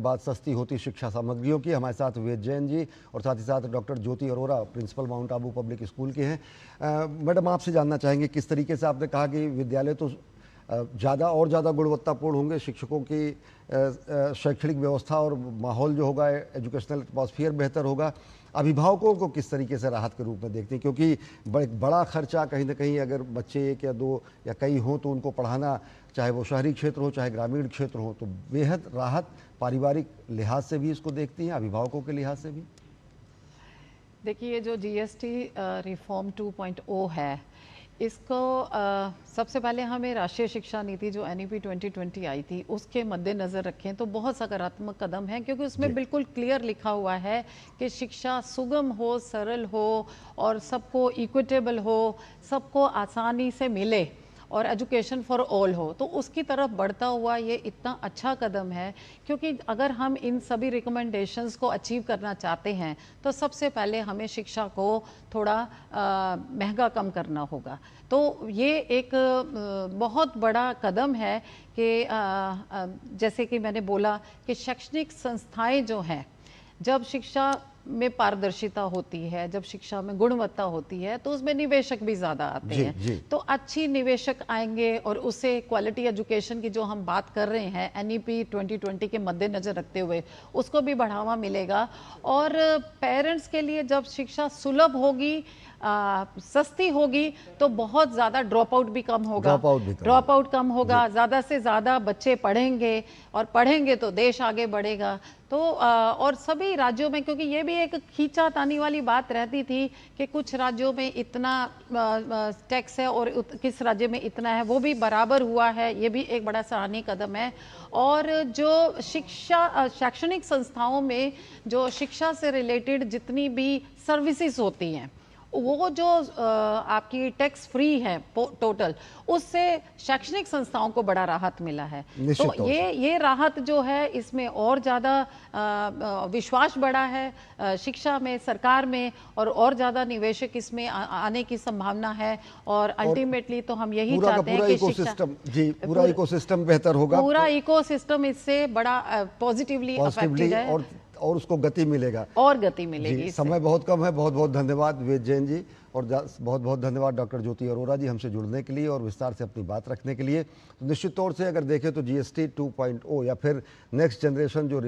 बात सस्ती होती शिक्षा सामग्रियों की। हमारे साथ वेद जैन जी और साथ ही साथ doctor Jyoti Arora, principal Mount Abu public school के हैं। मैडम, आपसे जानना चाहेंगे, किस तरीके से आपने कहा कि विद्यालय तो ज़्यादा और ज़्यादा गुणवत्तापूर्ण होंगे, शिक्षकों की शैक्षणिक व्यवस्था और माहौल जो होगा, एजुकेशनल एटमॉस्फेयर बेहतर होगा। अभिभावकों को किस तरीके से राहत के रूप में देखते हैं, क्योंकि बड़ा खर्चा कहीं ना कहीं, अगर बच्चे एक या दो या कई हों तो उनको पढ़ाना, चाहे वो शहरी क्षेत्र हो चाहे ग्रामीण क्षेत्र हो, तो बेहद राहत पारिवारिक लिहाज से भी इसको देखती हैं, अभिभावकों के लिहाज से भी। देखिए, जो जीएसटी रिफॉर्म 2.0 है, इसको सबसे पहले हमें राष्ट्रीय शिक्षा नीति जो एनईपी 2020 आई थी उसके मद्देनज़र रखें तो बहुत सकारात्मक कदम है, क्योंकि उसमें बिल्कुल क्लियर लिखा हुआ है कि शिक्षा सुगम हो, सरल हो और सबको इक्विटेबल हो, सबको आसानी से मिले और एजुकेशन फॉर ऑल हो। तो उसकी तरफ बढ़ता हुआ ये इतना अच्छा कदम है, क्योंकि अगर हम इन सभी रिकमेंडेशंस को अचीव करना चाहते हैं तो सबसे पहले हमें शिक्षा को थोड़ा महंगा कम करना होगा। तो ये एक बहुत बड़ा कदम है कि जैसे कि मैंने बोला कि शैक्षणिक संस्थाएं जो हैं, जब शिक्षा में पारदर्शिता होती है, जब शिक्षा में गुणवत्ता होती है, तो उसमें निवेशक भी ज़्यादा आते हैं। तो अच्छी निवेशक आएंगे और उससे क्वालिटी एजुकेशन की जो हम बात कर रहे हैं एनईपी 2020 के मद्देनज़र रखते हुए, उसको भी बढ़ावा मिलेगा। और पेरेंट्स के लिए जब शिक्षा सुलभ होगी, सस्ती होगी, तो बहुत ज़्यादा ड्रॉप आउट भी कम होगा, ज़्यादा से ज़्यादा बच्चे पढ़ेंगे और पढ़ेंगे तो देश आगे बढ़ेगा। तो और सभी राज्यों में, क्योंकि ये भी एक खींचातानी वाली बात रहती थी कि कुछ राज्यों में इतना टैक्स है और किस राज्य में इतना है, वो भी बराबर हुआ है। ये भी एक बड़ा सराहनीय कदम है। और जो शैक्षणिक संस्थाओं में जो शिक्षा से रिलेटेड जितनी भी सर्विसेज होती हैं, वो जो आपकी टैक्स फ्री है टोटल, उससे शैक्षणिक संस्थाओं को बड़ा राहत मिला है। तो ये राहत जो है, इसमें और ज़्यादा विश्वास बढ़ा है शिक्षा में, सरकार में, और ज़्यादा निवेशक इसमें आने की संभावना है। और अल्टीमेटली तो हम यही चाहते हैं कि पूरा इकोसिस्टम बेहतर होगा, पूरा इकोसिस्टम इससे बड़ा पॉजिटिवली अफेक्टेड है और उसको गति मिलेगा, और गति मिलेगी। समय बहुत कम है। बहुत बहुत धन्यवाद वेद जैन जी, और बहुत बहुत धन्यवाद डॉक्टर ज्योति अरोरा जी, हमसे जुड़ने के लिए और विस्तार से अपनी बात रखने के लिए। तो निश्चित तौर से अगर देखें तो जीएसटी 2.0 या फिर नेक्स्ट जनरेशन जो